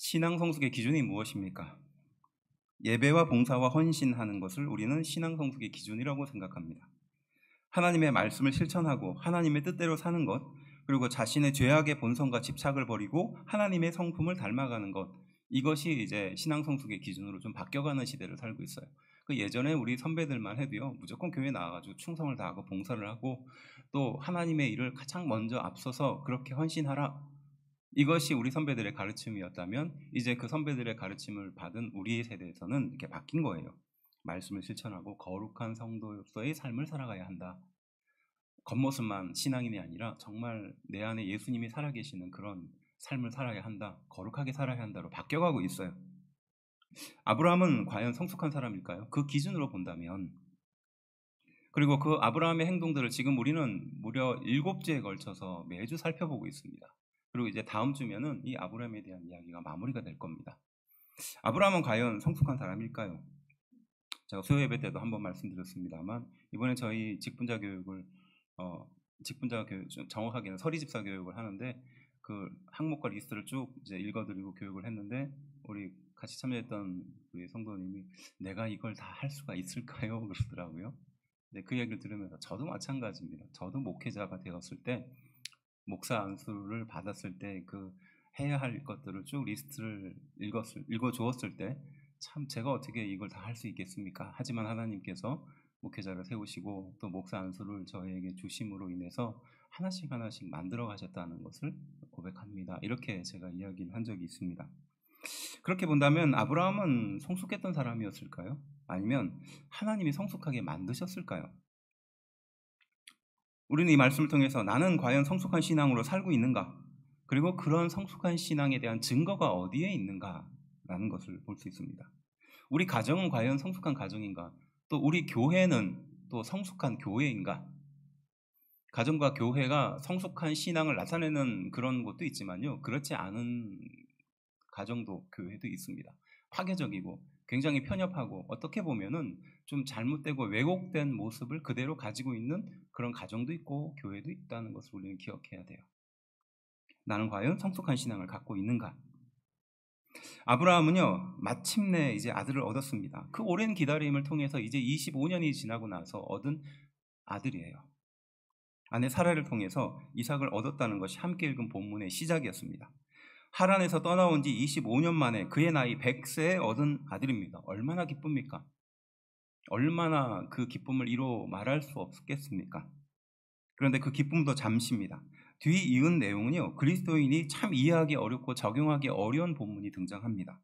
신앙 성숙의 기준이 무엇입니까? 예배와 봉사와 헌신하는 것을 우리는 신앙 성숙의 기준이라고 생각합니다. 하나님의 말씀을 실천하고 하나님의 뜻대로 사는 것, 그리고 자신의 죄악의 본성과 집착을 버리고 하나님의 성품을 닮아가는 것, 이것이 이제 신앙 성숙의 기준으로 좀 바뀌어가는 시대를 살고 있어요. 그 예전에 우리 선배들만 해도요, 무조건 교회 나와가지고 충성을 다하고 봉사를 하고 또 하나님의 일을 가장 먼저 앞서서 그렇게 헌신하라, 이것이 우리 선배들의 가르침이었다면 이제 그 선배들의 가르침을 받은 우리 세대에서는 이렇게 바뀐 거예요. 말씀을 실천하고 거룩한 성도로서의 삶을 살아가야 한다. 겉모습만 신앙인이 아니라 정말 내 안에 예수님이 살아계시는 그런 삶을 살아야 한다. 거룩하게 살아야 한다로 바뀌어가고 있어요. 아브라함은 과연 성숙한 사람일까요? 그 기준으로 본다면. 그리고 그 아브라함의 행동들을 지금 우리는 무려 7주에 걸쳐서 매주 살펴보고 있습니다. 그리고 이제 다음 주면은 이 아브라함에 대한 이야기가 마무리가 될 겁니다. 아브라함은 과연 성숙한 사람일까요? 제가 수요 예배 때도 한번 말씀드렸습니다만 이번에 저희 직분자 교육을 직분자 교육, 정확하게는 서리집사 교육을 하는데 그 항목과 리스트를 쭉 이제 읽어드리고 교육을 했는데 우리 같이 참여했던 우리 성도님이 내가 이걸 다 할 수가 있을까요? 그러더라고요. 근데 그 얘기를 들으면서 저도 마찬가지입니다. 저도 목회자가 되었을 때 목사 안수를 받았을 때 그 해야 할 것들을 쭉 리스트를 읽어주었을 때 참 제가 어떻게 이걸 다 할 수 있겠습니까? 하지만 하나님께서 목회자를 세우시고 또 목사 안수를 저에게 주심으로 인해서 하나씩 하나씩 만들어 가셨다는 것을 고백합니다. 이렇게 제가 이야기를 한 적이 있습니다. 그렇게 본다면 아브라함은 성숙했던 사람이었을까요? 아니면 하나님이 성숙하게 만드셨을까요? 우리는 이 말씀을 통해서 나는 과연 성숙한 신앙으로 살고 있는가? 그리고 그런 성숙한 신앙에 대한 증거가 어디에 있는가라는 것을 볼 수 있습니다. 우리 가정은 과연 성숙한 가정인가? 또 우리 교회는 또 성숙한 교회인가? 가정과 교회가 성숙한 신앙을 나타내는 그런 곳도 있지만요, 그렇지 않은 가정도 교회도 있습니다. 파괴적이고 굉장히 편협하고 어떻게 보면은 좀 잘못되고 왜곡된 모습을 그대로 가지고 있는 그런 가정도 있고 교회도 있다는 것을 우리는 기억해야 돼요. 나는 과연 성숙한 신앙을 갖고 있는가? 아브라함은요, 마침내 이제 아들을 얻었습니다. 그 오랜 기다림을 통해서 이제 25년이 지나고 나서 얻은 아들이에요. 아내 사라를 통해서 이삭을 얻었다는 것이 함께 읽은 본문의 시작이었습니다. 하란에서 떠나온 지 25년 만에 그의 나이 100세에 얻은 아들입니다. 얼마나 기쁩니까? 얼마나 그 기쁨을 이루 말할 수 없겠습니까? 그런데 그 기쁨도 잠시입니다. 뒤 이은 내용은요, 그리스도인이 참 이해하기 어렵고 적용하기 어려운 본문이 등장합니다.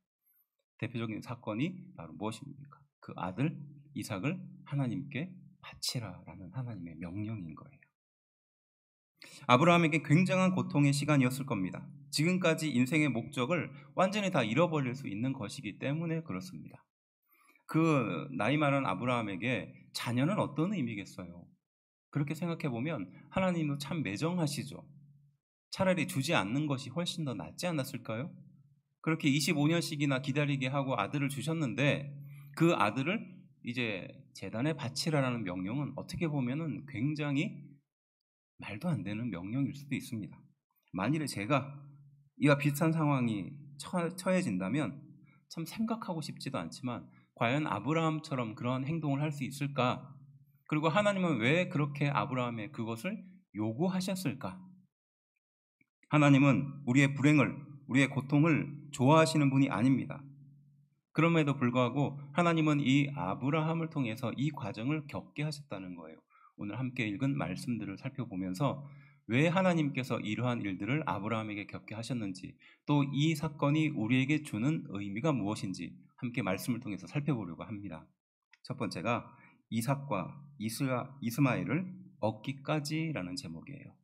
대표적인 사건이 바로 무엇입니까? 그 아들 이삭을 하나님께 바치라라는 하나님의 명령인 거예요. 아브라함에게 굉장한 고통의 시간이었을 겁니다. 지금까지 인생의 목적을 완전히 다 잃어버릴 수 있는 것이기 때문에 그렇습니다. 그 나이 많은 아브라함에게 자녀는 어떤 의미겠어요? 그렇게 생각해보면 하나님은 참 매정하시죠. 차라리 주지 않는 것이 훨씬 더 낫지 않았을까요? 그렇게 25년씩이나 기다리게 하고 아들을 주셨는데 그 아들을 이제 제단에 바치라라는 명령은 어떻게 보면은 굉장히 말도 안 되는 명령일 수도 있습니다. 만일에 제가 이와 비슷한 상황이 처해진다면 참 생각하고 싶지도 않지만 과연 아브라함처럼 그런 행동을 할 수 있을까? 그리고 하나님은 왜 그렇게 아브라함의 그것을 요구하셨을까? 하나님은 우리의 불행을, 우리의 고통을 좋아하시는 분이 아닙니다. 그럼에도 불구하고 하나님은 이 아브라함을 통해서 이 과정을 겪게 하셨다는 거예요. 오늘 함께 읽은 말씀들을 살펴보면서 왜 하나님께서 이러한 일들을 아브라함에게 겪게 하셨는지, 또 이 사건이 우리에게 주는 의미가 무엇인지 함께 말씀을 통해서 살펴보려고 합니다. 첫 번째가 이삭과 이스마엘을 얻기까지라는 제목이에요.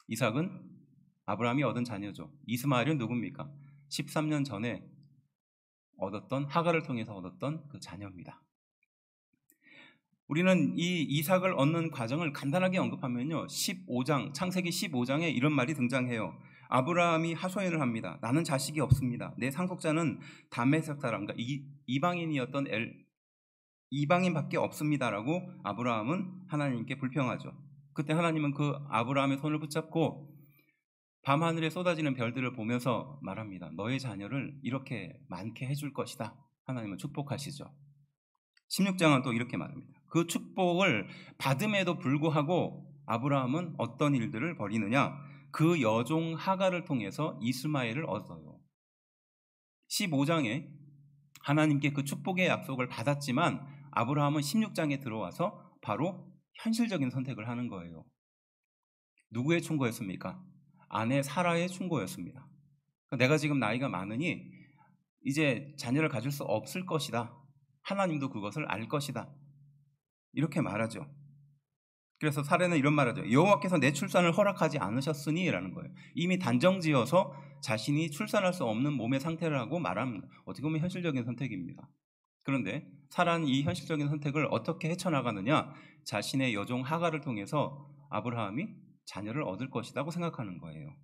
이삭은 아브라함이 얻은 자녀죠. 이스마엘은 누굽니까? 13년 전에 얻었던, 하갈을 통해서 얻었던 그 자녀입니다. 우리는 이 이삭을 얻는 과정을 간단하게 언급하면요, 15장, 창세기 15장에 이런 말이 등장해요. 아브라함이 하소연을 합니다. 나는 자식이 없습니다. 내 상속자는 다메섹 사람, 그러니까 이방인이었던 이방인밖에 없습니다라고 아브라함은 하나님께 불평하죠. 그때 하나님은 그 아브라함의 손을 붙잡고 밤하늘에 쏟아지는 별들을 보면서 말합니다. 너의 자녀를 이렇게 많게 해줄 것이다. 하나님은 축복하시죠. 16장은 또 이렇게 말합니다. 그 축복을 받음에도 불구하고 아브라함은 어떤 일들을 벌이느냐? 그 여종 하갈을 통해서 이스마엘을 얻어요. 15장에 하나님께 그 축복의 약속을 받았지만 아브라함은 16장에 들어와서 바로 현실적인 선택을 하는 거예요. 누구의 충고였습니까? 아내 사라의 충고였습니다. 내가 지금 나이가 많으니 이제 자녀를 가질 수 없을 것이다. 하나님도 그것을 알 것이다. 이렇게 말하죠. 그래서 사라는 이런 말하죠. 여호와께서 내 출산을 허락하지 않으셨으니 라는 거예요. 이미 단정지어서 자신이 출산할 수 없는 몸의 상태를 하고 말합니다. 어떻게 보면 현실적인 선택입니다. 그런데 사라는 이 현실적인 선택을 어떻게 헤쳐나가느냐? 자신의 여종 하갈을 통해서 아브라함이 자녀를 얻을 것이라고 생각하는 거예요.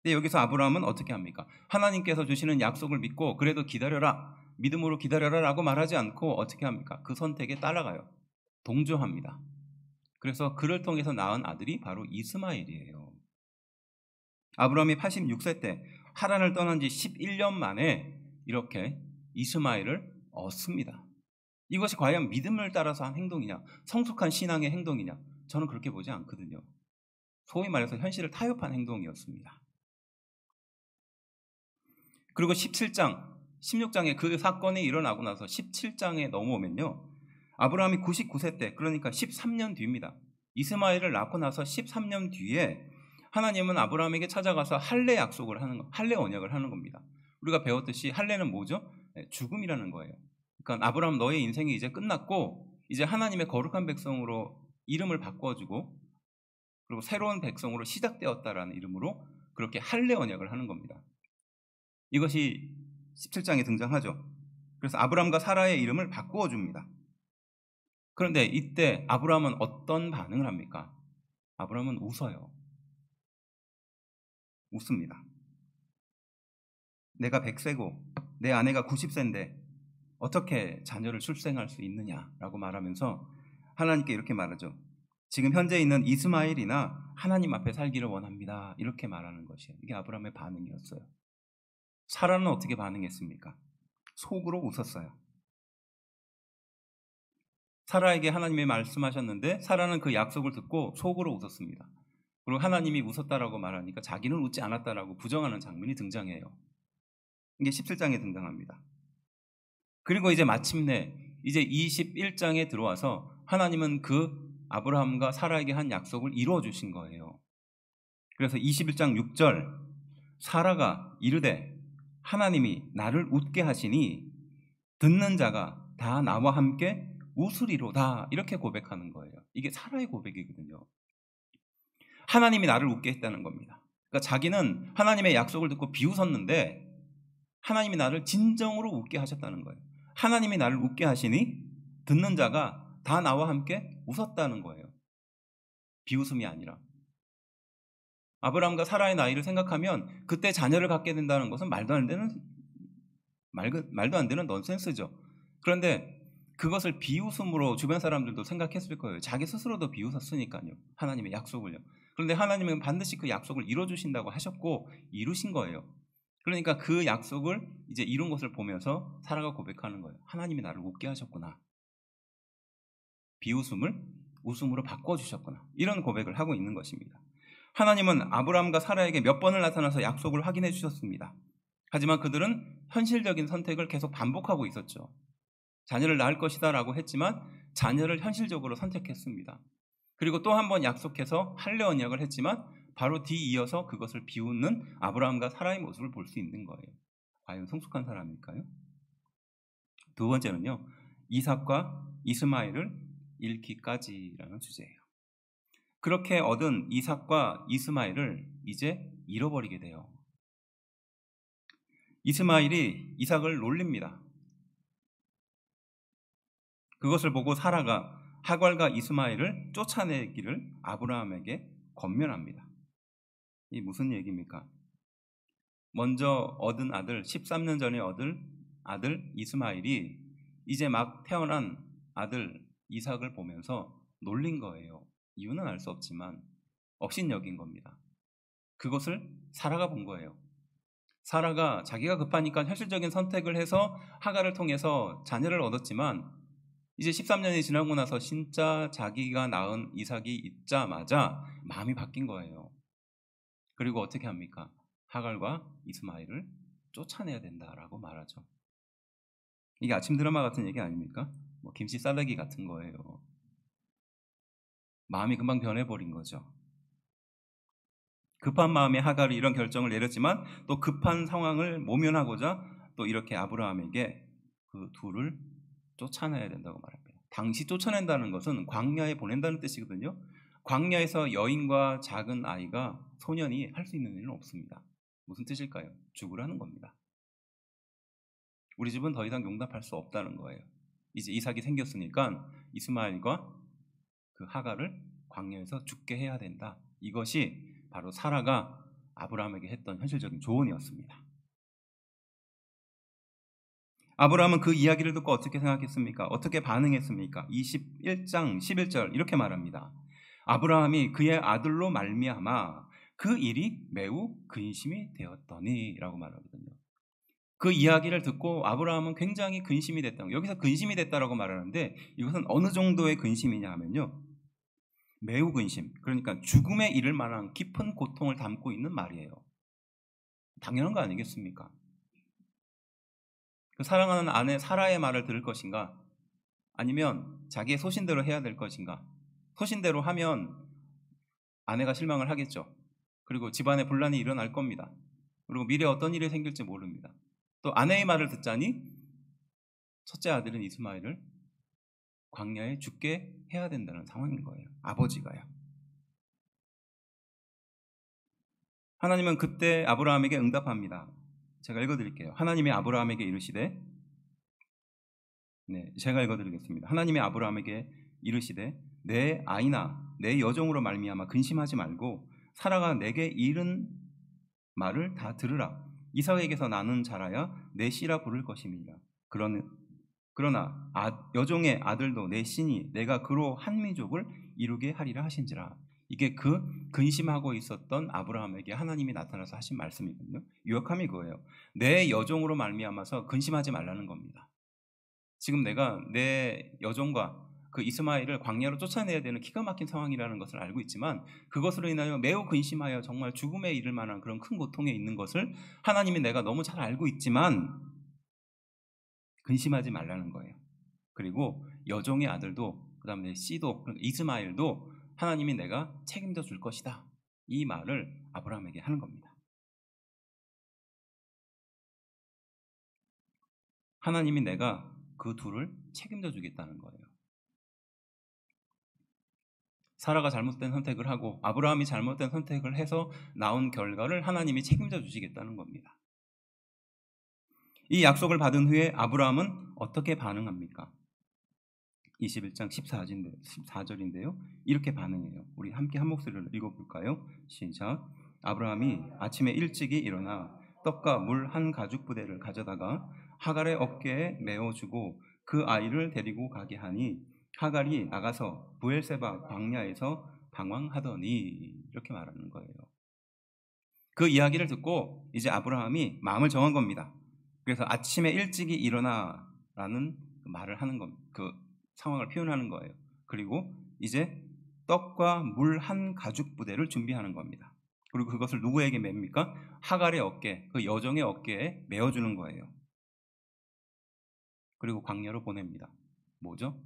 근데 여기서 아브라함은 어떻게 합니까? 하나님께서 주시는 약속을 믿고 그래도 기다려라, 믿음으로 기다려라 라고 말하지 않고 어떻게 합니까? 그 선택에 따라가요. 동조합니다. 그래서 그를 통해서 낳은 아들이 바로 이스마엘이에요. 아브라함이 86세 때 하란을 떠난 지 11년 만에 이렇게 이스마엘을 얻습니다. 이것이 과연 믿음을 따라서 한 행동이냐, 성숙한 신앙의 행동이냐? 저는 그렇게 보지 않거든요. 소위 말해서 현실을 타협한 행동이었습니다. 그리고 17장, 16장에 그 사건이 일어나고 나서 17장에 넘어오면요. 아브라함이 99세 때, 그러니까 13년 뒤입니다. 이스마엘을 낳고 나서 13년 뒤에 하나님은 아브라함에게 찾아가서 할례 약속을 하는 거, 할례 언약을 하는 겁니다. 우리가 배웠듯이 할례는 뭐죠? 죽음이라는 거예요. 그러니까 아브라함 너의 인생이 이제 끝났고 이제 하나님의 거룩한 백성으로 이름을 바꿔주고 그리고 새로운 백성으로 시작되었다라는 이름으로 그렇게 할례 언약을 하는 겁니다. 이것이 17장에 등장하죠. 그래서 아브라함과 사라의 이름을 바꾸어 줍니다. 그런데 이때 아브라함은 어떤 반응을 합니까? 아브라함은 웃어요. 웃습니다. 내가 100세고 내 아내가 90세인데 어떻게 자녀를 출생할 수 있느냐라고 말하면서 하나님께 이렇게 말하죠. 지금 현재 있는 이스마엘이나 하나님 앞에 살기를 원합니다. 이렇게 말하는 것이에요. 이게 아브라함의 반응이었어요. 사라는 어떻게 반응했습니까? 속으로 웃었어요. 사라에게 하나님이 말씀하셨는데 사라는 그 약속을 듣고 속으로 웃었습니다. 그리고 하나님이 웃었다라고 말하니까 자기는 웃지 않았다라고 부정하는 장면이 등장해요. 이게 17장에 등장합니다. 그리고 이제 마침내 이제 21장에 들어와서 하나님은 그 아브라함과 사라에게 한 약속을 이루어 주신 거예요. 그래서 21장 6절 사라가 이르되 하나님이 나를 웃게 하시니 듣는 자가 다 나와 함께 웃으리로다 이렇게 고백하는 거예요. 이게 사라의 고백이거든요. 하나님이 나를 웃게 했다는 겁니다. 그러니까 자기는 하나님의 약속을 듣고 비웃었는데 하나님이 나를 진정으로 웃게 하셨다는 거예요. 하나님이 나를 웃게 하시니 듣는 자가 다 나와 함께 웃었다는 거예요. 비웃음이 아니라. 아브라함과 사라의 나이를 생각하면 그때 자녀를 갖게 된다는 것은 말도 안 되는 넌센스죠. 그런데 그것을 비웃음으로 주변 사람들도 생각했을 거예요. 자기 스스로도 비웃었으니까요. 하나님의 약속을요. 그런데 하나님은 반드시 그 약속을 이뤄주신다고 하셨고 이루신 거예요. 그러니까 그 약속을 이제 이룬 것을 보면서 사라가 고백하는 거예요. 하나님이 나를 웃게 하셨구나. 비웃음을 웃음으로 바꿔주셨구나. 이런 고백을 하고 있는 것입니다. 하나님은 아브라함과 사라에게 몇 번을 나타나서 약속을 확인해 주셨습니다. 하지만 그들은 현실적인 선택을 계속 반복하고 있었죠. 자녀를 낳을 것이다 라고 했지만 자녀를 현실적으로 선택했습니다. 그리고 또 한 번 약속해서 할례 언약을 했지만 바로 뒤이어서 그것을 비웃는 아브라함과 사라의 모습을 볼 수 있는 거예요. 과연 성숙한 사람일까요? 두 번째는요. 이삭과 이스마엘을 잃기까지라는 주제예요. 그렇게 얻은 이삭과 이스마엘을 이제 잃어버리게 돼요. 이스마엘이 이삭을 놀립니다. 그것을 보고 사라가 하갈과 이스마엘을 쫓아내기를 아브라함에게 권면합니다. 이 무슨 얘기입니까? 먼저 얻은 아들, 13년 전에 얻은 아들 이스마엘이 이제 막 태어난 아들 이삭을 보면서 놀린 거예요. 이유는 알 수 없지만 업신여긴 겁니다. 그것을 사라가 본 거예요. 사라가 자기가 급하니까 현실적인 선택을 해서 하갈을 통해서 자녀를 얻었지만 이제 13년이 지나고 나서 진짜 자기가 낳은 이삭이 있자마자 마음이 바뀐 거예요. 그리고 어떻게 합니까? 하갈과 이스마엘을 쫓아내야 된다라고 말하죠. 이게 아침 드라마 같은 얘기 아닙니까? 뭐 김씨 싸대기 같은 거예요. 마음이 금방 변해버린 거죠. 급한 마음에 하갈이 이런 결정을 내렸지만 또 급한 상황을 모면하고자 또 이렇게 아브라함에게 그 둘을 쫓아내야 된다고 말합니다. 당시 쫓아낸다는 것은 광야에 보낸다는 뜻이거든요. 광야에서 여인과 작은 아이가 소년이 할 수 있는 일은 없습니다. 무슨 뜻일까요? 죽으라는 겁니다. 우리 집은 더 이상 용납할 수 없다는 거예요. 이제 이삭이 생겼으니까 이스마엘과 그 하갈을 광야에서 죽게 해야 된다. 이것이 바로 사라가 아브라함에게 했던 현실적인 조언이었습니다. 아브라함은 그 이야기를 듣고 어떻게 생각했습니까? 어떻게 반응했습니까? 21장 11절 이렇게 말합니다. 아브라함이 그의 아들로 말미암아 그 일이 매우 근심이 되었더니 라고 말하거든요. 그 이야기를 듣고 아브라함은 굉장히 근심이 됐다. 여기서 근심이 됐다라고 말하는데 이것은 어느 정도의 근심이냐 하면요. 매우 근심, 그러니까 죽음에 이를 만한 깊은 고통을 담고 있는 말이에요. 당연한 거 아니겠습니까? 그 사랑하는 아내 사라의 말을 들을 것인가? 아니면 자기의 소신대로 해야 될 것인가? 소신대로 하면 아내가 실망을 하겠죠. 그리고 집안에 분란이 일어날 겁니다. 그리고 미래에 어떤 일이 생길지 모릅니다. 또 아내의 말을 듣자니 첫째 아들은 이스마엘을 광야에 죽게 해야 된다는 상황인 거예요. 아버지가요. 하나님은 그때 아브라함에게 응답합니다. 제가 읽어드릴게요. 하나님이 아브라함에게 이르시되, 제가 읽어드리겠습니다. 하나님이 아브라함에게 이르시되 내 아이나 내 여종으로 말미암아 근심하지 말고 사라가 내게 이른 말을 다 들으라. 이삭에게서 나는 자라야 내 씨라 부를 것임이라. 그러나 여종의 아들도 내 씨니 내가 그로 한 민족을 이루게 하리라 하신지라. 이게 그 근심하고 있었던 아브라함에게 하나님이 나타나서 하신 말씀이거든요. 유혹함이 그거예요. 내 여종으로 말미암아서 근심하지 말라는 겁니다. 지금 내가 내 여종과 그 이스마엘을 광야로 쫓아내야 되는 기가 막힌 상황이라는 것을 알고 있지만 그것으로 인하여 매우 근심하여 정말 죽음에 이를 만한 그런 큰 고통에 있는 것을 하나님이 내가 너무 잘 알고 있지만 근심하지 말라는 거예요. 그리고 여종의 아들도 그 다음에 내 씨도 이스마엘도 하나님이 내가 책임져 줄 것이다. 이 말을 아브라함에게 하는 겁니다. 하나님이 내가 그 둘을 책임져 주겠다는 거예요. 사라가 잘못된 선택을 하고 아브라함이 잘못된 선택을 해서 나온 결과를 하나님이 책임져 주시겠다는 겁니다. 이 약속을 받은 후에 아브라함은 어떻게 반응합니까? 21장 14절인데요. 이렇게 반응해요. 우리 함께 한 목소리를 읽어볼까요? 시작. 아브라함이 아침에 일찍이 일어나 떡과 물 한 가죽 부대를 가져다가 하갈의 어깨에 메어주고 그 아이를 데리고 가게 하니 하갈이 나가서 부엘세바 광야에서 방황하더니 이렇게 말하는 거예요. 그 이야기를 듣고 이제 아브라함이 마음을 정한 겁니다. 그래서 아침에 일찍이 일어나라는 말을 하는 겁니다. 그 상황을 표현하는 거예요. 그리고 이제 떡과 물 한 가죽 부대를 준비하는 겁니다. 그리고 그것을 누구에게 맵니까? 하갈의 어깨, 그 여종의 어깨에 메어주는 거예요. 그리고 광야로 보냅니다. 뭐죠?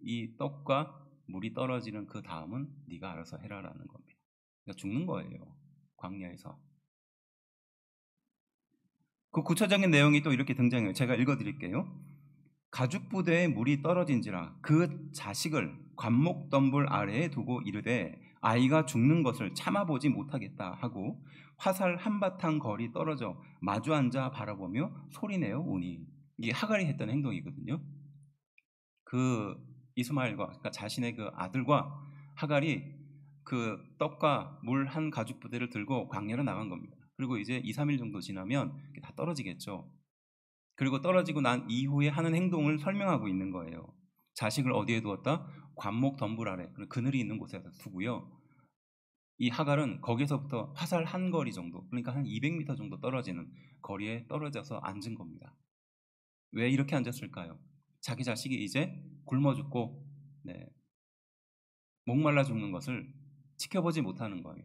이 떡과 물이 떨어지는 그 다음은 네가 알아서 해라라는 겁니다. 그러니까 죽는 거예요. 광야에서. 그 구체적인 내용이 또 이렇게 등장해요. 제가 읽어드릴게요. 가죽 부대에 물이 떨어진지라 그 자식을 관목덤불 아래에 두고 이르되 아이가 죽는 것을 참아보지 못하겠다 하고 화살 한바탕 거리 떨어져 마주 앉아 바라보며 소리내어 오니. 이게 하갈이 했던 행동이거든요. 그 이스마엘과 그러니까 자신의 그 아들과 하갈이 그 떡과 물 한 가죽 부대를 들고 광야로 나간 겁니다. 그리고 이제 2, 3일 정도 지나면 다 떨어지겠죠. 그리고 떨어지고 난 이후에 하는 행동을 설명하고 있는 거예요. 자식을 어디에 두었다? 관목 덤불 아래, 그늘이 있는 곳에 두고요. 이 하갈은 거기서부터 화살 한 거리 정도, 그러니까 한 200m 정도 떨어지는 거리에 떨어져서 앉은 겁니다. 왜 이렇게 앉았을까요? 자기 자식이 이제 굶어 죽고 목말라 죽는 것을 지켜보지 못하는 거예요.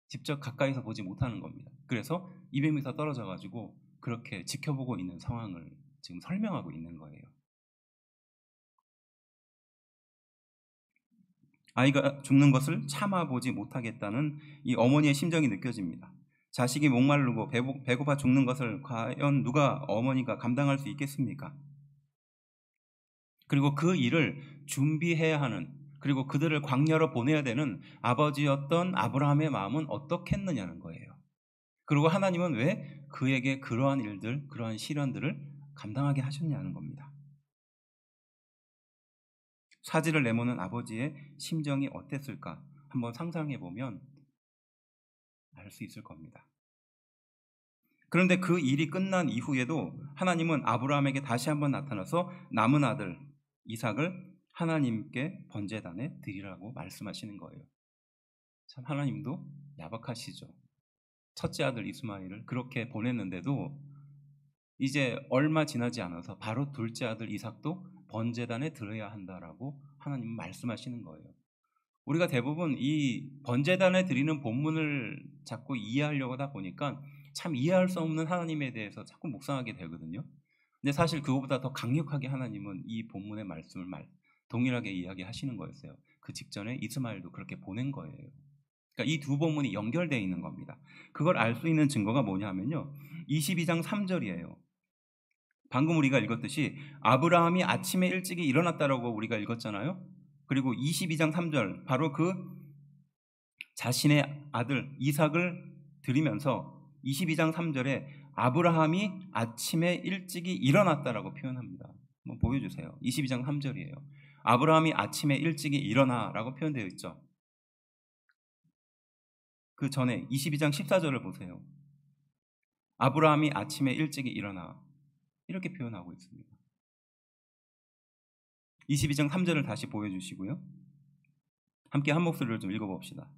직접 가까이서 보지 못하는 겁니다. 그래서 200m 떨어져 가지고 그렇게 지켜보고 있는 상황을 지금 설명하고 있는 거예요. 아이가 죽는 것을 참아보지 못하겠다는 이 어머니의 심정이 느껴집니다. 자식이 목마르고 배고파 죽는 것을 과연 누가 어머니가 감당할 수 있겠습니까? 그리고 그 일을 준비해야 하는, 그리고 그들을 광야로 보내야 되는 아버지였던 아브라함의 마음은 어떻겠느냐는 거예요. 그리고 하나님은 왜 그에게 그러한 일들, 그러한 시련들을 감당하게 하셨냐는 겁니다. 사지를 내모는 아버지의 심정이 어땠을까 한번 상상해 보면 알 수 있을 겁니다. 그런데 그 일이 끝난 이후에도 하나님은 아브라함에게 다시 한번 나타나서 남은 아들 이삭을 하나님께 번제단에 드리라고 말씀하시는 거예요. 참 하나님도 야박하시죠. 첫째 아들 이스마엘을 그렇게 보냈는데도 이제 얼마 지나지 않아서 바로 둘째 아들 이삭도 번제단에 들어야 한다라고 하나님은 말씀하시는 거예요. 우리가 대부분 이 번제단에 드리는 본문을 자꾸 이해하려고 하다 보니까 참 이해할 수 없는 하나님에 대해서 자꾸 묵상하게 되거든요. 근데 사실 그거보다 더 강력하게 하나님은 이 본문의 말씀을 동일하게 이야기하시는 거였어요. 그 직전에 이스마엘도 그렇게 보낸 거예요. 그러니까 이 두 본문이 연결되어 있는 겁니다. 그걸 알 수 있는 증거가 뭐냐 하면요. 22장 3절이에요. 방금 우리가 읽었듯이 아브라함이 아침에 일찍이 일어났다라고 우리가 읽었잖아요. 그리고 22장 3절 바로 그 자신의 아들 이삭을 드리면서 22장 3절에 아브라함이 아침에 일찍이 일어났다라고 표현합니다. 한번 보여주세요. 22장 3절이에요. 아브라함이 아침에 일찍이 일어나라고 표현되어 있죠. 그 전에 22장 14절을 보세요. 아브라함이 아침에 일찍이 일어나 이렇게 표현하고 있습니다. 22장 3절을 다시 보여주시고요. 함께 한 목소리를 좀 읽어봅시다.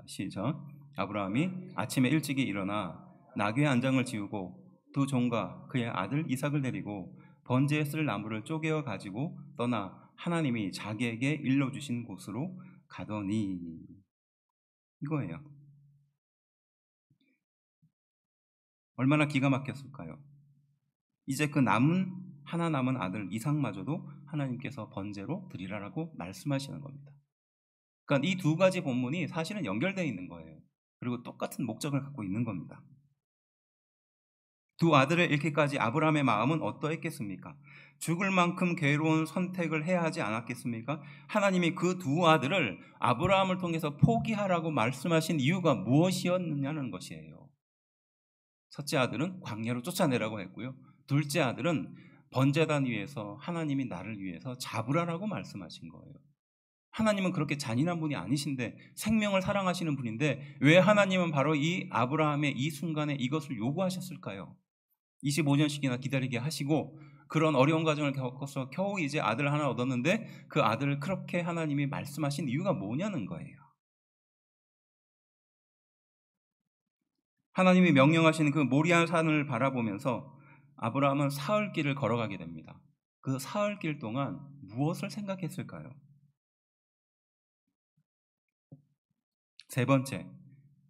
시작. 아브라함이 아침에 일찍이 일어나 나귀의 안장을 지우고 두 종과 그의 아들 이삭을 데리고 번제에 쓸 나무를 쪼개어 가지고 떠나 하나님이 자기에게 일러주신 곳으로 가더니, 이거예요. 얼마나 기가 막혔을까요? 이제 그 하나 남은 아들 이삭마저도 하나님께서 번제로 드리라라고 말씀하시는 겁니다. 그러니까 이 두 가지 본문이 사실은 연결되어 있는 거예요. 그리고 똑같은 목적을 갖고 있는 겁니다. 두 아들을 잃기까지 아브라함의 마음은 어떠했겠습니까? 죽을 만큼 괴로운 선택을 해야 하지 않았겠습니까? 하나님이 그 두 아들을 아브라함을 통해서 포기하라고 말씀하신 이유가 무엇이었느냐는 것이에요. 첫째 아들은 광야로 쫓아내라고 했고요. 둘째 아들은 번제단 위에서 하나님이 나를 위해서 잡으라라고 말씀하신 거예요. 하나님은 그렇게 잔인한 분이 아니신데, 생명을 사랑하시는 분인데 왜 하나님은 바로 이 아브라함의 이 순간에 이것을 요구하셨을까요? 25년씩이나 기다리게 하시고 그런 어려운 과정을 겪어서 겨우 이제 아들 하나 얻었는데 그 아들을 그렇게 하나님이 말씀하신 이유가 뭐냐는 거예요. 하나님이 명령하신 그 모리아 산을 바라보면서 아브라함은 사흘길을 걸어가게 됩니다. 그 사흘길 동안 무엇을 생각했을까요? 세 번째,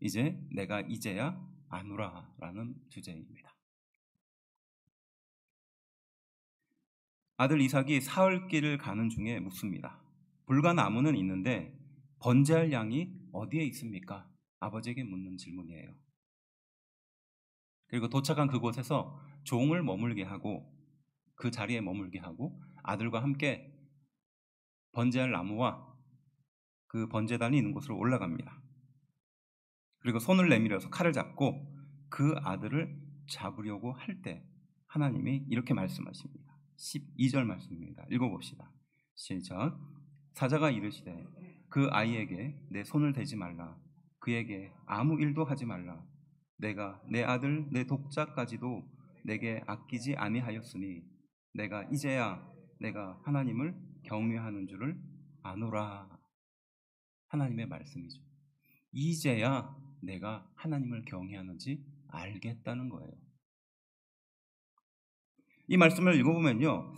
이제 내가 이제야 아노라라는 주제입니다. 아들 이삭이 사흘길을 가는 중에 묻습니다. 불과 나무는 있는데 번제할 양이 어디에 있습니까? 아버지에게 묻는 질문이에요. 그리고 도착한 그곳에서 종을 머물게 하고 그 자리에 머물게 하고 아들과 함께 번제할 나무와 그 번제단이 있는 곳으로 올라갑니다. 그리고 손을 내밀어서 칼을 잡고 그 아들을 잡으려고 할 때 하나님이 이렇게 말씀하십니다. 12절 말씀입니다. 읽어봅시다. 시작. 사자가 이르시되 그 아이에게 내 손을 대지 말라. 그에게 아무 일도 하지 말라. 내가 내 아들 내 독자까지도 내게 아끼지 아니하였으니 내가 이제야 내가 하나님을 경외하는 줄을 아노라. 하나님의 말씀이죠. 이제야 내가 하나님을 경외하는지 알겠다는 거예요. 이 말씀을 읽어보면요,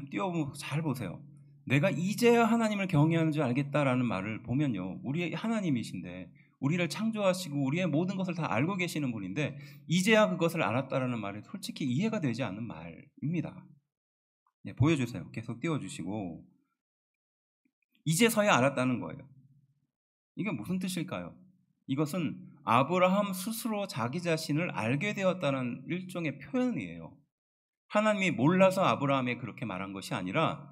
띄워보면 잘 보세요. 내가 이제야 하나님을 경외하는 줄 알겠다라는 말을 보면요, 우리의 하나님이신데 우리를 창조하시고 우리의 모든 것을 다 알고 계시는 분인데 이제야 그것을 알았다라는 말이 솔직히 이해가 되지 않는 말입니다. 네, 보여주세요. 계속 띄워주시고, 이제서야 알았다는 거예요. 이게 무슨 뜻일까요? 이것은 아브라함 스스로 자기 자신을 알게 되었다는 일종의 표현이에요. 하나님이 몰라서 아브라함에 그렇게 말한 것이 아니라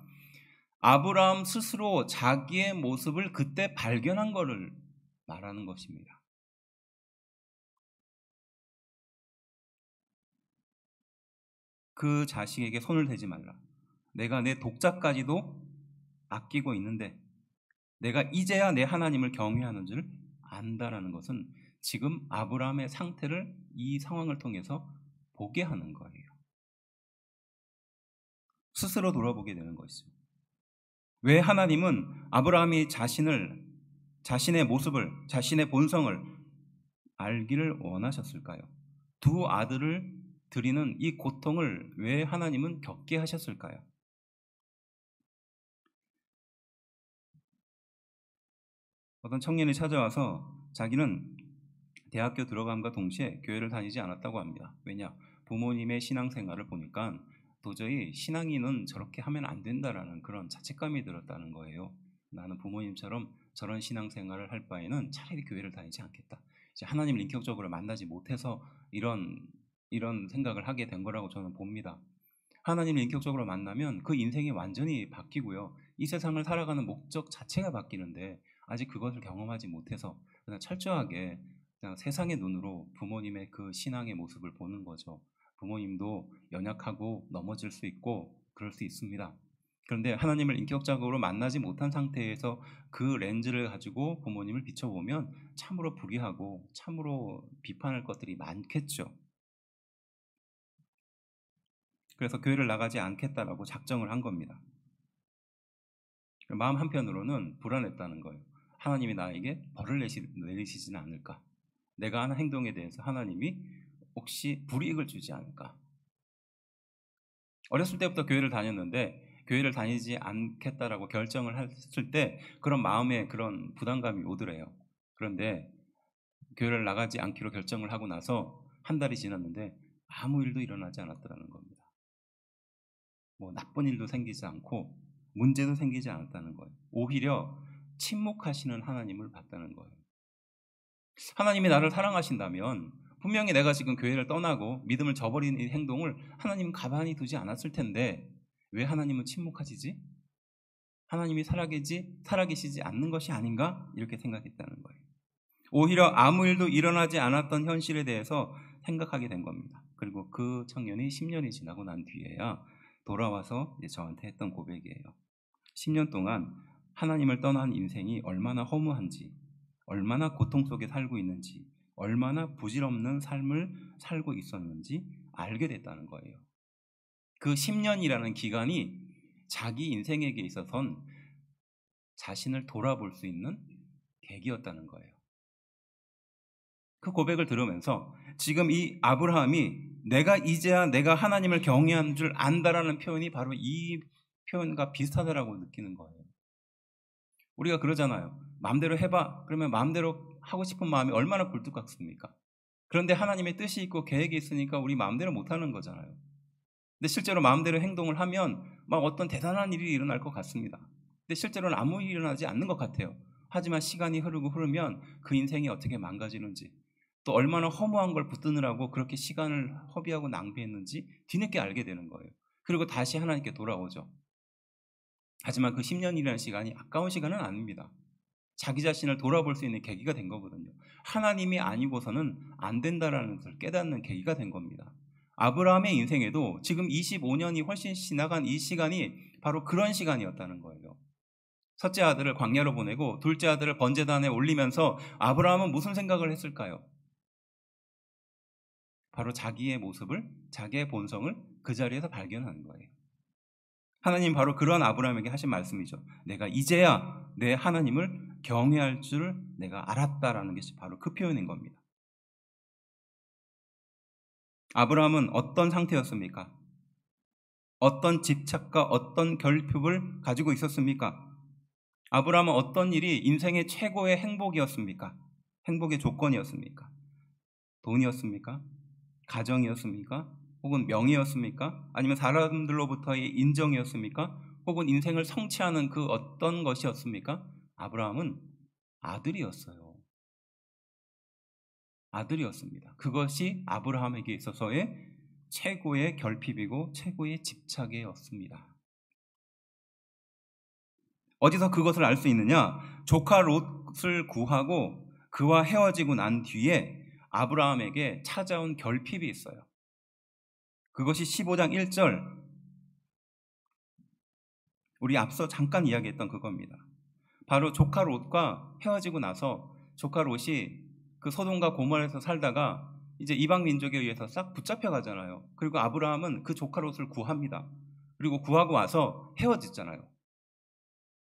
아브라함 스스로 자기의 모습을 그때 발견한 것을 말하는 것입니다. 그 자식에게 손을 대지 말라. 내가 내 독자까지도 아끼고 있는데 내가 이제야 내 하나님을 경외하는 줄 안다라는 것은 지금 아브라함의 상태를 이 상황을 통해서 보게 하는 거예요. 스스로 돌아보게 되는 것이죠. 왜 하나님은 아브라함이 자신의 모습을, 자신의 본성을 알기를 원하셨을까요? 두 아들을 드리는 이 고통을 왜 하나님은 겪게 하셨을까요? 어떤 청년이 찾아와서 자기는 대학교 들어감과 동시에 교회를 다니지 않았다고 합니다. 왜냐? 부모님의 신앙생활을 보니까 도저히 신앙인은 저렇게 하면 안 된다라는 그런 자책감이 들었다는 거예요. 나는 부모님처럼 저런 신앙생활을 할 바에는 차라리 교회를 다니지 않겠다. 이제 하나님을 인격적으로 만나지 못해서 이런 생각을 하게 된 거라고 저는 봅니다. 하나님을 인격적으로 만나면 그 인생이 완전히 바뀌고요. 이 세상을 살아가는 목적 자체가 바뀌는데 아직 그것을 경험하지 못해서 그냥 철저하게 그냥 세상의 눈으로 부모님의 그 신앙의 모습을 보는 거죠. 부모님도 연약하고 넘어질 수 있고 그럴 수 있습니다. 그런데 하나님을 인격적으로 만나지 못한 상태에서 그 렌즈를 가지고 부모님을 비춰보면 참으로 불의하고 참으로 비판할 것들이 많겠죠. 그래서 교회를 나가지 않겠다라고 작정을 한 겁니다. 마음 한편으로는 불안했다는 거예요. 하나님이 나에게 벌을 내리시지는 않을까? 내가 하는 행동에 대해서 하나님이 혹시 불이익을 주지 않을까? 어렸을 때부터 교회를 다녔는데 교회를 다니지 않겠다라고 결정을 했을 때 그런 마음에 그런 부담감이 오더래요. 그런데 교회를 나가지 않기로 결정을 하고 나서 한 달이 지났는데 아무 일도 일어나지 않았다는 겁니다. 뭐 나쁜 일도 생기지 않고 문제도 생기지 않았다는 거예요. 오히려 침묵하시는 하나님을 봤다는 거예요. 하나님이 나를 사랑하신다면 분명히 내가 지금 교회를 떠나고 믿음을 저버리는 이 행동을 하나님은 가만히 두지 않았을 텐데 왜 하나님은 침묵하시지? 하나님이 살아계시지 않는 것이 아닌가? 이렇게 생각했다는 거예요. 오히려 아무 일도 일어나지 않았던 현실에 대해서 생각하게 된 겁니다. 그리고 그 청년이 10년이 지나고 난 뒤에야 돌아와서 이제 저한테 했던 고백이에요. 10년 동안 하나님을 떠난 인생이 얼마나 허무한지, 얼마나 고통 속에 살고 있는지, 얼마나 부질없는 삶을 살고 있었는지 알게 됐다는 거예요. 그 10년이라는 기간이 자기 인생에게 있어서는 자신을 돌아볼 수 있는 계기였다는 거예요. 그 고백을 들으면서 지금 이 아브라함이 내가 이제야 내가 하나님을 경외하는 줄 안다라는 표현이 바로 이 표현과 비슷하다라고 느끼는 거예요. 우리가 그러잖아요. 마음대로 해봐. 그러면 마음대로 하고 싶은 마음이 얼마나 굴뚝 같습니까? 그런데 하나님의 뜻이 있고 계획이 있으니까 우리 마음대로 못하는 거잖아요. 근데 실제로 마음대로 행동을 하면 막 어떤 대단한 일이 일어날 것 같습니다. 근데 실제로는 아무 일이 일어나지 않는 것 같아요. 하지만 시간이 흐르면 그 인생이 어떻게 망가지는지 또 얼마나 허무한 걸 붙드느라고 그렇게 시간을 허비하고 낭비했는지 뒤늦게 알게 되는 거예요. 그리고 다시 하나님께 돌아오죠. 하지만 그 10년이라는 시간이 아까운 시간은 아닙니다. 자기 자신을 돌아볼 수 있는 계기가 된 거거든요. 하나님이 아니고서는 안 된다라는 것을 깨닫는 계기가 된 겁니다. 아브라함의 인생에도 지금 25년이 훨씬 지나간 이 시간이 바로 그런 시간이었다는 거예요. 첫째 아들을 광야로 보내고 둘째 아들을 번제단에 올리면서 아브라함은 무슨 생각을 했을까요? 바로 자기의 모습을, 자기의 본성을 그 자리에서 발견하는 거예요. 하나님 바로 그런 아브라함에게 하신 말씀이죠. 내가 이제야 내 하나님을 경외할 줄 내가 알았다라는 것이 바로 그 표현인 겁니다. 아브라함은 어떤 상태였습니까? 어떤 집착과 어떤 결핍을 가지고 있었습니까? 아브라함은 어떤 일이 인생의 최고의 행복이었습니까? 행복의 조건이었습니까? 돈이었습니까? 가정이었습니까? 혹은 명예였습니까? 아니면 사람들로부터의 인정이었습니까? 혹은 인생을 성취하는 그 어떤 것이었습니까? 아브라함은 아들이었어요. 아들이었습니다. 그것이 아브라함에게 있어서의 최고의 결핍이고 최고의 집착이었습니다. 어디서 그것을 알 수 있느냐? 조카 롯을 구하고 그와 헤어지고 난 뒤에 아브라함에게 찾아온 결핍이 있어요. 그것이 15장 1절, 우리 앞서 잠깐 이야기했던 그겁니다. 바로 조카 롯과 헤어지고 나서 조카 롯이 그 소돔과 고모라에서 살다가 이제 이방 민족에 의해서 싹 붙잡혀 가잖아요. 그리고 아브라함은 그 조카 롯을 구합니다. 그리고 구하고 와서 헤어지잖아요.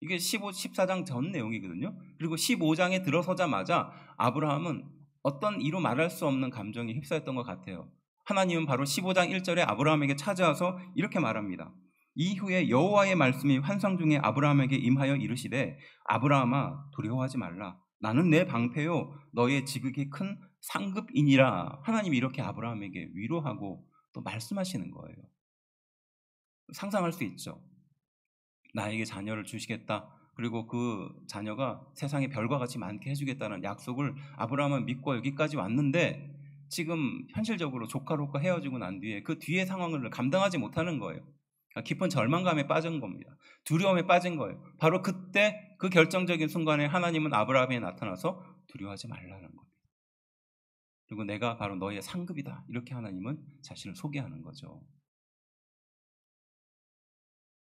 이게 14장 전 내용이거든요. 그리고 15장에 들어서자마자 아브라함은 어떤 이로 말할 수 없는 감정에 휩싸였던 것 같아요. 하나님은 바로 15장 1절에 아브라함에게 찾아와서 이렇게 말합니다. 이후에 여호와의 말씀이 환상 중에 아브라함에게 임하여 이르시되 아브라함아 두려워하지 말라. 나는 내 방패요 너의 지극히 큰 상급이니라. 하나님이 이렇게 아브라함에게 위로하고 또 말씀하시는 거예요. 상상할 수 있죠. 나에게 자녀를 주시겠다. 그리고 그 자녀가 세상에 별과 같이 많게 해주겠다는 약속을 아브라함은 믿고 여기까지 왔는데 지금 현실적으로 조카 롯과 헤어지고 난 뒤에 그 뒤의 상황을 감당하지 못하는 거예요. 깊은 절망감에 빠진 겁니다. 두려움에 빠진 거예요. 바로 그때 그 결정적인 순간에 하나님은 아브라함에 나타나서 두려워하지 말라는 겁니다. 그리고 내가 바로 너의 상급이다. 이렇게 하나님은 자신을 소개하는 거죠.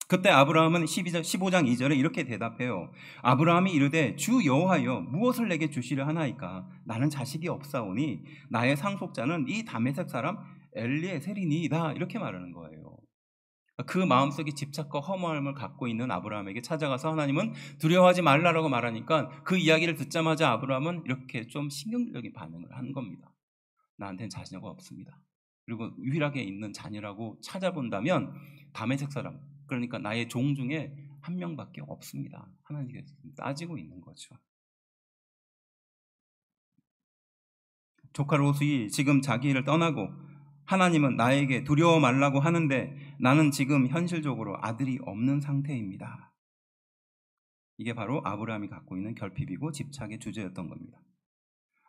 그때 아브라함은 15장 2절에 이렇게 대답해요. 아브라함이 이르되 주 여호와여 무엇을 내게 주시려 하나이까? 나는 자식이 없사오니 나의 상속자는 이 다메섹 사람 엘리에셀이니이다. 이렇게 말하는 거예요. 그 마음속에 집착과 허무함을 갖고 있는 아브라함에게 찾아가서 하나님은 두려워하지 말라라고 말하니까 그 이야기를 듣자마자 아브라함은 이렇게 좀 신경적인 반응을 한 겁니다. 나한테는 자녀가 없습니다. 그리고 유일하게 있는 자녀라고 찾아본다면 다메섹 사람, 그러니까 나의 종 중에 한 명밖에 없습니다. 하나님께서 따지고 있는 거죠. 조카 롯이 지금 자기를 떠나고 하나님은 나에게 두려워 말라고 하는데 나는 지금 현실적으로 아들이 없는 상태입니다. 이게 바로 아브라함이 갖고 있는 결핍이고 집착의 주제였던 겁니다.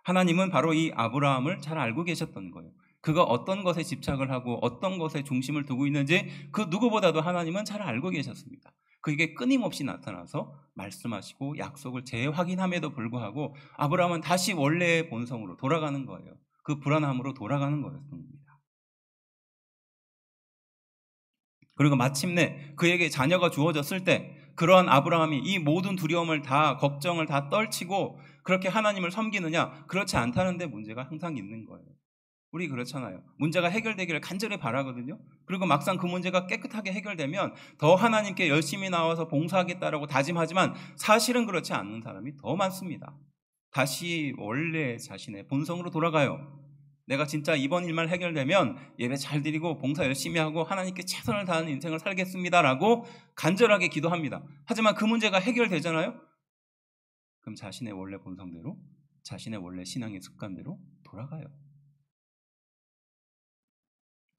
하나님은 바로 이 아브라함을 잘 알고 계셨던 거예요. 그가 어떤 것에 집착을 하고 어떤 것에 중심을 두고 있는지 그 누구보다도 하나님은 잘 알고 계셨습니다. 그게 끊임없이 나타나서 말씀하시고 약속을 재확인함에도 불구하고 아브라함은 다시 원래의 본성으로 돌아가는 거예요. 그 불안함으로 돌아가는 거였습니다. 그리고 마침내 그에게 자녀가 주어졌을 때 그러한 아브라함이 이 모든 두려움을 다 걱정을 다 떨치고 그렇게 하나님을 섬기느냐? 그렇지 않다는데 문제가 항상 있는 거예요. 우리 그렇잖아요. 문제가 해결되기를 간절히 바라거든요. 그리고 막상 그 문제가 깨끗하게 해결되면 더 하나님께 열심히 나와서 봉사하겠다라고 다짐하지만 사실은 그렇지 않는 사람이 더 많습니다. 다시 원래 자신의 본성으로 돌아가요. 내가 진짜 이번 일만 해결되면 예배 잘 드리고 봉사 열심히 하고 하나님께 최선을 다하는 인생을 살겠습니다라고 간절하게 기도합니다. 하지만 그 문제가 해결되잖아요. 그럼 자신의 원래 본성대로, 자신의 원래 신앙의 습관대로 돌아가요.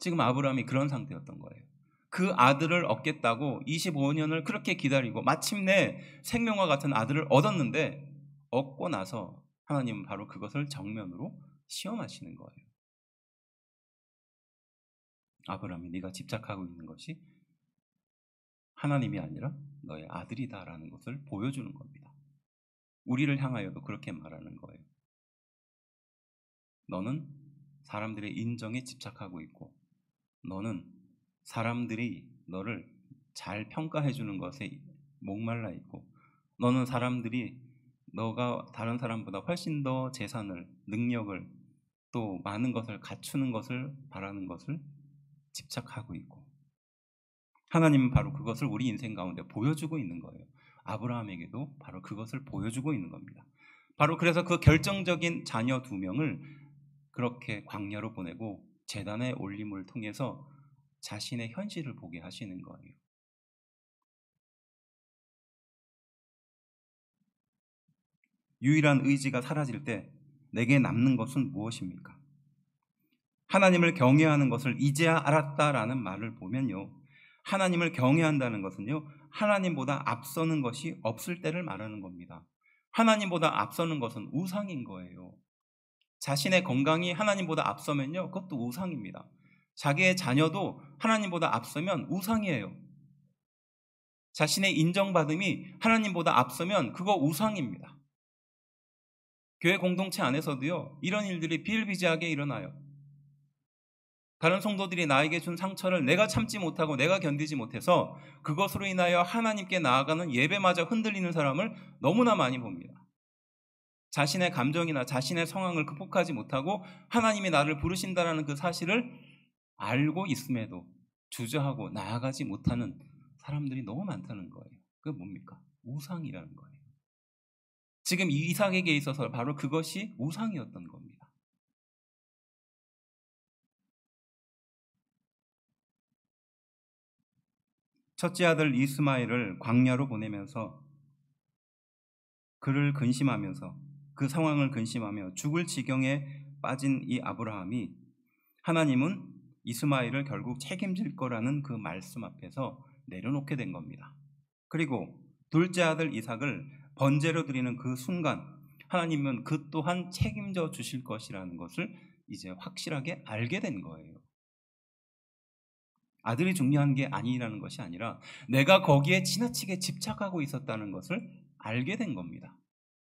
지금 아브라함이 그런 상태였던 거예요. 그 아들을 얻겠다고 25년을 그렇게 기다리고 마침내 생명과 같은 아들을 얻었는데 얻고 나서 하나님은 바로 그것을 정면으로 시험하시는 거예요. 아브라함이 네가 집착하고 있는 것이 하나님이 아니라 너의 아들이다라는 것을 보여주는 겁니다. 우리를 향하여도 그렇게 말하는 거예요. 너는 사람들의 인정에 집착하고 있고 너는 사람들이 너를 잘 평가해 주는 것에 목말라 있고 너는 사람들이 너가 다른 사람보다 훨씬 더 재산을, 능력을 또 많은 것을 갖추는 것을 바라는 것을 집착하고 있고 하나님은 바로 그것을 우리 인생 가운데 보여주고 있는 거예요. 아브라함에게도 바로 그것을 보여주고 있는 겁니다. 바로 그래서 그 결정적인 자녀 2명을 그렇게 광야로 보내고 제단의 올림을 통해서 자신의 현실을 보게 하시는 거예요. 유일한 의지가 사라질 때 내게 남는 것은 무엇입니까? 하나님을 경외하는 것을 이제야 알았다라는 말을 보면요, 하나님을 경외한다는 것은요, 하나님보다 앞서는 것이 없을 때를 말하는 겁니다. 하나님보다 앞서는 것은 우상인 거예요. 자신의 건강이 하나님보다 앞서면요, 그것도 우상입니다. 자기의 자녀도 하나님보다 앞서면 우상이에요. 자신의 인정받음이 하나님보다 앞서면 그거 우상입니다. 교회 공동체 안에서도요, 이런 일들이 비일비재하게 일어나요. 다른 성도들이 나에게 준 상처를 내가 참지 못하고 내가 견디지 못해서 그것으로 인하여 하나님께 나아가는 예배마저 흔들리는 사람을 너무나 많이 봅니다. 자신의 감정이나 자신의 상황을 극복하지 못하고 하나님이 나를 부르신다는 그 사실을 알고 있음에도 주저하고 나아가지 못하는 사람들이 너무 많다는 거예요. 그게 뭡니까? 우상이라는 거예요. 지금 이삭에게 있어서 바로 그것이 우상이었던 겁니다. 첫째 아들 이스마엘을 광야로 보내면서 그를 근심하면서 그 상황을 근심하며 죽을 지경에 빠진 이 아브라함이 하나님은 이스마엘을 결국 책임질 거라는 그 말씀 앞에서 내려놓게 된 겁니다. 그리고 둘째 아들 이삭을 번제로 드리는 그 순간 하나님은 그 또한 책임져 주실 것이라는 것을 이제 확실하게 알게 된 거예요. 아들이 중요한 게 아니라는 것이 아니라 내가 거기에 지나치게 집착하고 있었다는 것을 알게 된 겁니다.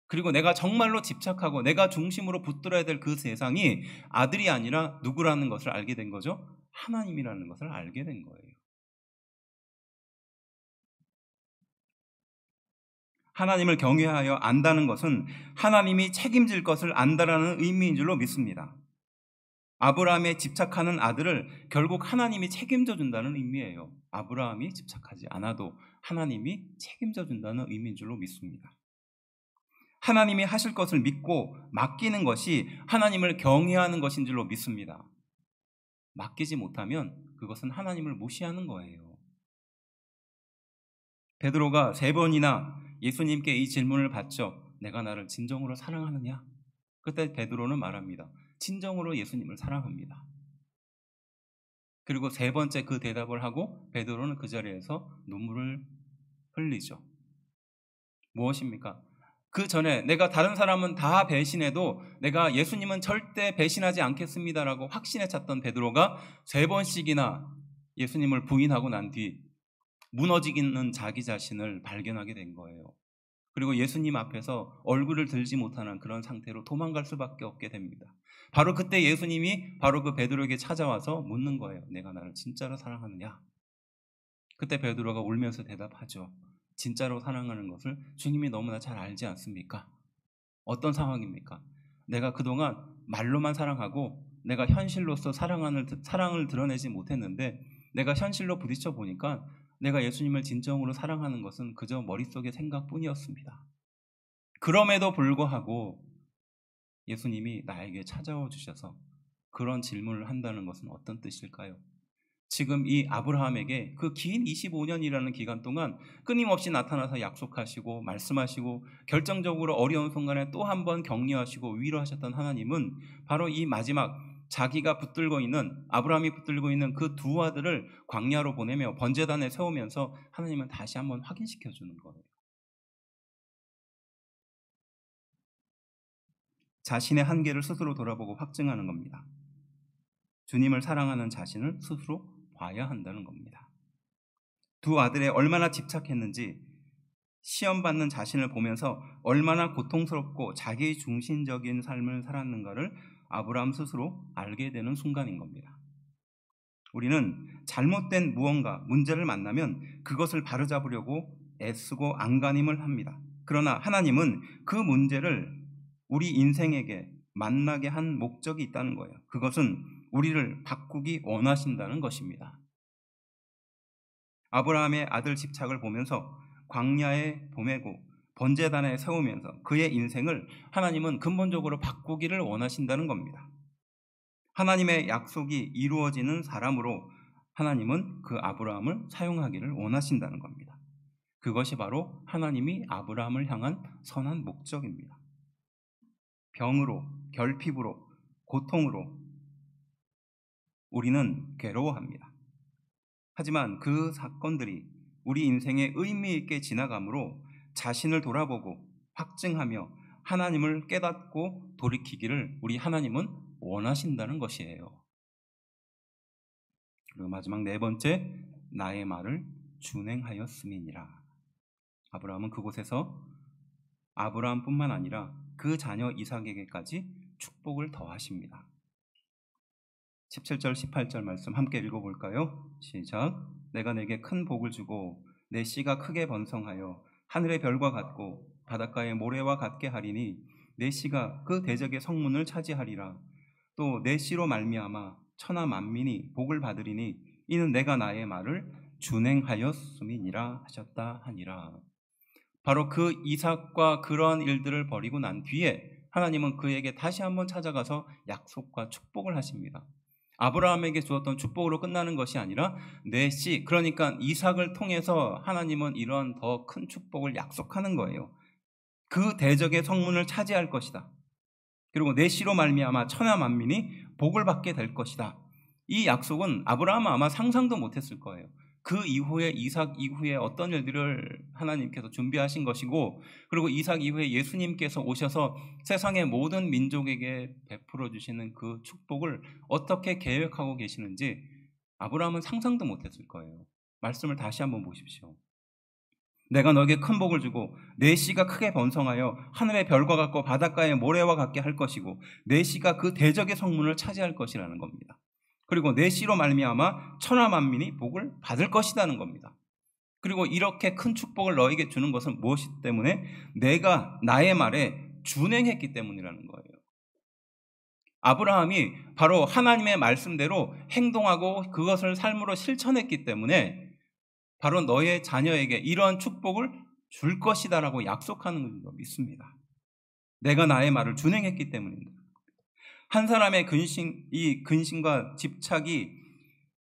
그리고 내가 정말로 집착하고 내가 중심으로 붙들어야 될 그 세상이 아들이 아니라 누구라는 것을 알게 된 거죠? 하나님이라는 것을 알게 된 거예요. 하나님을 경외하여 안다는 것은 하나님이 책임질 것을 안다라는 의미인 줄로 믿습니다. 아브라함에 집착하는 아들을 결국 하나님이 책임져 준다는 의미예요. 아브라함이 집착하지 않아도 하나님이 책임져 준다는 의미인 줄로 믿습니다. 하나님이 하실 것을 믿고 맡기는 것이 하나님을 경외하는 것인 줄로 믿습니다. 맡기지 못하면 그것은 하나님을 무시하는 거예요. 베드로가 3번이나 예수님께 이 질문을 받죠. 내가 나를 진정으로 사랑하느냐? 그때 베드로는 말합니다. 진정으로 예수님을 사랑합니다. 그리고 3번째 그 대답을 하고 베드로는 그 자리에서 눈물을 흘리죠. 무엇입니까? 그 전에 내가 다른 사람은 다 배신해도 내가 예수님은 절대 배신하지 않겠습니다라고 확신에 찼던 베드로가 3번씩이나 예수님을 부인하고 난 뒤 무너지는 자기 자신을 발견하게 된 거예요. 그리고 예수님 앞에서 얼굴을 들지 못하는 그런 상태로 도망갈 수밖에 없게 됩니다. 바로 그때 예수님이 바로 그 베드로에게 찾아와서 묻는 거예요. 내가 나를 진짜로 사랑하느냐? 그때 베드로가 울면서 대답하죠. 진짜로 사랑하는 것을 주님이 너무나 잘 알지 않습니까? 어떤 상황입니까? 내가 그동안 말로만 사랑하고 내가 현실로서 사랑을 드러내지 못했는데 내가 현실로 부딪혀 보니까 내가 예수님을 진정으로 사랑하는 것은 그저 머릿속의 생각뿐이었습니다. 그럼에도 불구하고 예수님이 나에게 찾아와 주셔서 그런 질문을 한다는 것은 어떤 뜻일까요? 지금 이 아브라함에게 그 긴 25년이라는 기간 동안 끊임없이 나타나서 약속하시고 말씀하시고 결정적으로 어려운 순간에 또 한 번 격려하시고 위로하셨던 하나님은 바로 이 마지막 자기가 붙들고 있는 아브라함이 붙들고 있는 그 2 아들을 광야로 보내며 번제단에 세우면서 하나님은 다시 한번 확인시켜 주는 거예요. 자신의 한계를 스스로 돌아보고 확증하는 겁니다. 주님을 사랑하는 자신을 스스로 봐야 한다는 겁니다. 2 아들에 얼마나 집착했는지 시험받는 자신을 보면서 얼마나 고통스럽고 자기 중심적인 삶을 살았는가를 아브라함 스스로 알게 되는 순간인 겁니다. 우리는 잘못된 무언가, 문제를 만나면 그것을 바로잡으려고 애쓰고 안간힘을 합니다. 그러나 하나님은 그 문제를 우리 인생에게 만나게 한 목적이 있다는 거예요. 그것은 우리를 바꾸기 원하신다는 것입니다. 아브라함의 아들 집착을 보면서 광야에 보내고 번제단에 세우면서 그의 인생을 하나님은 근본적으로 바꾸기를 원하신다는 겁니다. 하나님의 약속이 이루어지는 사람으로 하나님은 그 아브라함을 사용하기를 원하신다는 겁니다. 그것이 바로 하나님이 아브라함을 향한 선한 목적입니다. 병으로, 결핍으로, 고통으로 우리는 괴로워합니다. 하지만 그 사건들이 우리 인생에 의미 있게 지나가므로 자신을 돌아보고 확증하며 하나님을 깨닫고 돌이키기를 우리 하나님은 원하신다는 것이에요. 그리고 마지막 네 번째, 나의 말을 준행하였음이니라. 아브라함은 그곳에서 아브라함뿐만 아니라 그 자녀 이삭에게까지 축복을 더하십니다. 17절 18절 말씀 함께 읽어볼까요? 시작. 내가 내게 큰 복을 주고 내 씨가 크게 번성하여 하늘의 별과 같고 바닷가의 모래와 같게 하리니 내 씨가 그 대적의 성문을 차지하리라. 또 내 씨로 말미암아 천하 만민이 복을 받으리니 이는 내가 나의 말을 준행하였음이니라 하셨다 하니라. 바로 그 이삭과 그러한 일들을 벌이고 난 뒤에 하나님은 그에게 다시 한번 찾아가서 약속과 축복을 하십니다. 아브라함에게 주었던 축복으로 끝나는 것이 아니라 내 씨, 그러니까 이삭을 통해서 하나님은 이러한 더 큰 축복을 약속하는 거예요. 그 대적의 성문을 차지할 것이다. 그리고 내 씨로 말미암아 천하 만민이 복을 받게 될 것이다. 이 약속은 아브라함은 아마 상상도 못했을 거예요. 그 이후에 이삭 이후에 어떤 일들을 하나님께서 준비하신 것이고, 그리고 이삭 이후에 예수님께서 오셔서 세상의 모든 민족에게 베풀어 주시는 그 축복을 어떻게 계획하고 계시는지 아브라함은 상상도 못했을 거예요. 말씀을 다시 한번 보십시오. 내가 너에게 큰 복을 주고 내 씨가 크게 번성하여 하늘의 별과 같고 바닷가의 모래와 같게 할 것이고 내 씨가 그 대적의 성문을 차지할 것이라는 겁니다. 그리고 내 씨로 말미암아 천하 만민이 복을 받을 것이라는 겁니다. 그리고 이렇게 큰 축복을 너에게 주는 것은 무엇이 때문에? 내가 나의 말에 준행했기 때문이라는 거예요. 아브라함이 바로 하나님의 말씀대로 행동하고 그것을 삶으로 실천했기 때문에 바로 너의 자녀에게 이러한 축복을 줄 것이다라고 약속하는 걸 믿습니다. 내가 나의 말을 준행했기 때문입니다. 한 사람의 근심과 집착이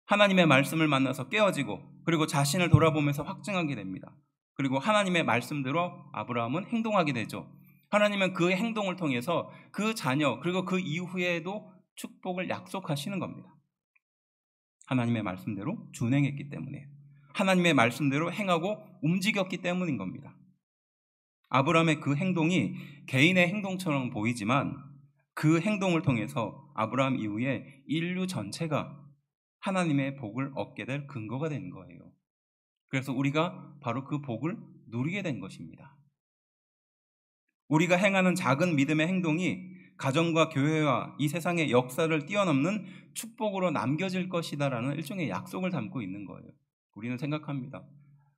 하나님의 말씀을 만나서 깨어지고 그리고 자신을 돌아보면서 확증하게 됩니다. 그리고 하나님의 말씀대로 아브라함은 행동하게 되죠. 하나님은 그 행동을 통해서 그 자녀 그리고 그 이후에도 축복을 약속하시는 겁니다. 하나님의 말씀대로 준행했기 때문이에요. 하나님의 말씀대로 행하고 움직였기 때문인 겁니다. 아브라함의 그 행동이 개인의 행동처럼 보이지만 그 행동을 통해서 아브라함 이후에 인류 전체가 하나님의 복을 얻게 될 근거가 된 거예요. 그래서 우리가 바로 그 복을 누리게 된 것입니다. 우리가 행하는 작은 믿음의 행동이 가정과 교회와 이 세상의 역사를 뛰어넘는 축복으로 남겨질 것이다라는 일종의 약속을 담고 있는 거예요. 우리는 생각합니다.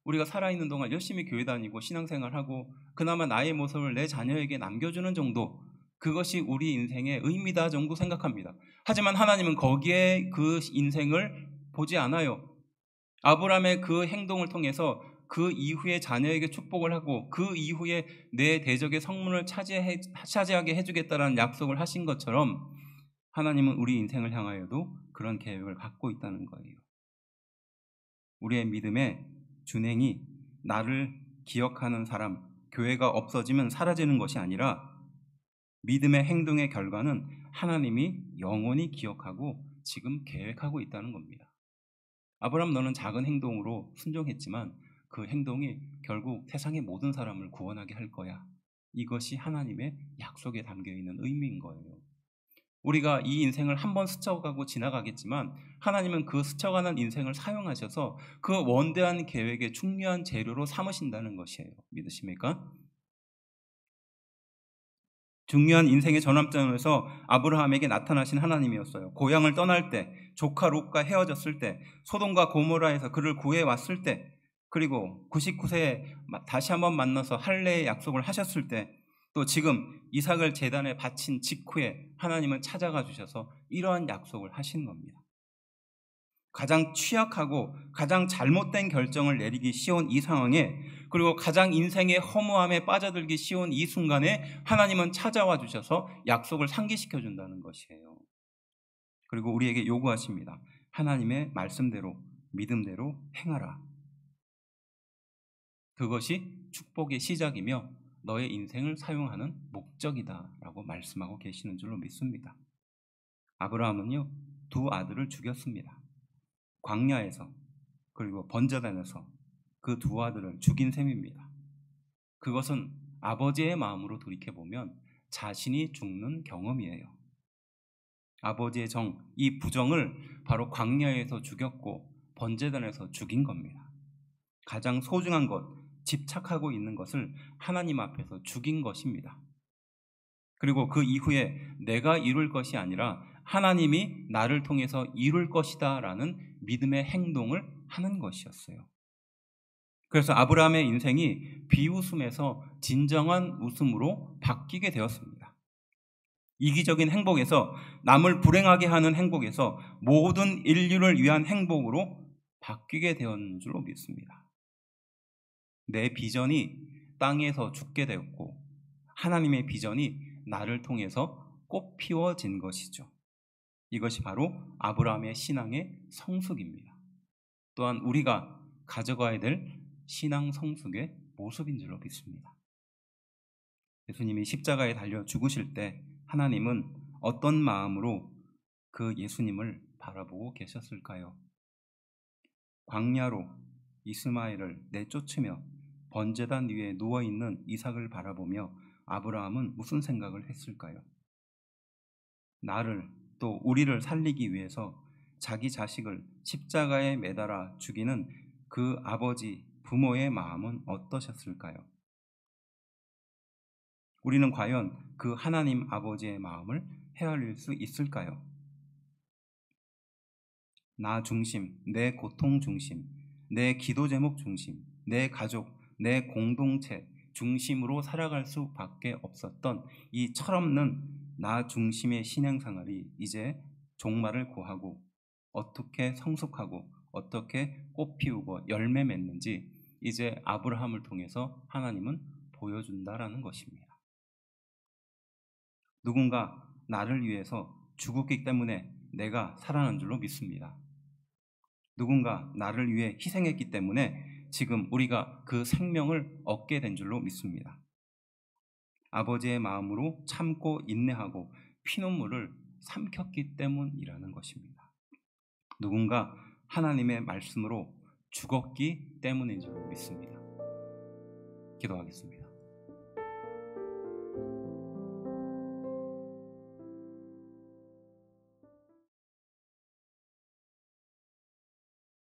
우리가 살아있는 동안 열심히 교회 다니고 신앙생활하고 그나마 나의 모습을 내 자녀에게 남겨주는 정도, 그것이 우리 인생의 의미다 정도 생각합니다. 하지만 하나님은 거기에 그 인생을 보지 않아요. 아브라함의 그 행동을 통해서 그 이후에 자녀에게 축복을 하고 그 이후에 내 대적의 성문을 차지하게 해주겠다라는 약속을 하신 것처럼 하나님은 우리 인생을 향하여도 그런 계획을 갖고 있다는 거예요. 우리의 믿음의 준행이 나를 기억하는 사람, 교회가 없어지면 사라지는 것이 아니라 믿음의 행동의 결과는 하나님이 영원히 기억하고 지금 계획하고 있다는 겁니다. 아브라함, 너는 작은 행동으로 순종했지만 그 행동이 결국 세상의 모든 사람을 구원하게 할 거야. 이것이 하나님의 약속에 담겨있는 의미인 거예요. 우리가 이 인생을 한번 스쳐가고 지나가겠지만 하나님은 그 스쳐가는 인생을 사용하셔서 그 원대한 계획의 중요한 재료로 삼으신다는 것이에요. 믿으십니까? 중요한 인생의 전환점에서 아브라함에게 나타나신 하나님이었어요. 고향을 떠날 때, 조카 롯과 헤어졌을 때, 소돔과 고모라에서 그를 구해왔을 때, 그리고 99세에 다시 한번 만나서 할례의 약속을 하셨을 때, 또 지금 이삭을 제단에 바친 직후에 하나님은 찾아가 주셔서 이러한 약속을 하신 겁니다. 가장 취약하고 가장 잘못된 결정을 내리기 쉬운 이 상황에, 그리고 가장 인생의 허무함에 빠져들기 쉬운 이 순간에 하나님은 찾아와 주셔서 약속을 상기시켜 준다는 것이에요. 그리고 우리에게 요구하십니다. 하나님의 말씀대로, 믿음대로 행하라. 그것이 축복의 시작이며 너의 인생을 사용하는 목적이다라고 말씀하고 계시는 줄로 믿습니다. 아브라함은요, 두 아들을 죽였습니다. 광야에서, 그리고 번제단에서 그 두 아들을 죽인 셈입니다. 그것은 아버지의 마음으로 돌이켜보면 자신이 죽는 경험이에요. 아버지의 정, 이 부정을 바로 광야에서 죽였고 번제단에서 죽인 겁니다. 가장 소중한 것, 집착하고 있는 것을 하나님 앞에서 죽인 것입니다. 그리고 그 이후에 내가 이룰 것이 아니라 하나님이 나를 통해서 이룰 것이다 라는 믿음의 행동을 하는 것이었어요. 그래서 아브라함의 인생이 비웃음에서 진정한 웃음으로 바뀌게 되었습니다. 이기적인 행복에서, 남을 불행하게 하는 행복에서 모든 인류를 위한 행복으로 바뀌게 되었는 줄로 믿습니다. 내 비전이 땅에서 죽게 되었고 하나님의 비전이 나를 통해서 꽃 피워진 것이죠. 이것이 바로 아브라함의 신앙의 성숙입니다. 또한 우리가 가져가야 될 신앙 성숙의 모습인 줄로 믿습니다. 예수님이 십자가에 달려 죽으실 때 하나님은 어떤 마음으로 그 예수님을 바라보고 계셨을까요? 광야로 이스마엘을 내쫓으며 번제단 위에 누워있는 이삭을 바라보며 아브라함은 무슨 생각을 했을까요? 나를, 또 우리를 살리기 위해서 자기 자식을 십자가에 매달아 죽이는 그 아버지, 부모의 마음은 어떠셨을까요? 우리는 과연 그 하나님 아버지의 마음을 헤아릴 수 있을까요? 나 중심, 내 고통 중심, 내 기도 제목 중심, 내 가족, 내 공동체 중심으로 살아갈 수밖에 없었던 이 철없는 나 중심의 신앙생활이 이제 종말을 구하고 어떻게 성숙하고 어떻게 꽃 피우고 열매 맺는지 이제 아브라함을 통해서 하나님은 보여준다라는 것입니다. 누군가 나를 위해서 죽었기 때문에 내가 살아난 줄로 믿습니다. 누군가 나를 위해 희생했기 때문에 지금 우리가 그 생명을 얻게 된 줄로 믿습니다. 아버지의 마음으로 참고 인내하고 피눈물을 삼켰기 때문이라는 것입니다. 누군가 하나님의 말씀으로 죽었기 때문인 줄로 믿습니다. 기도하겠습니다.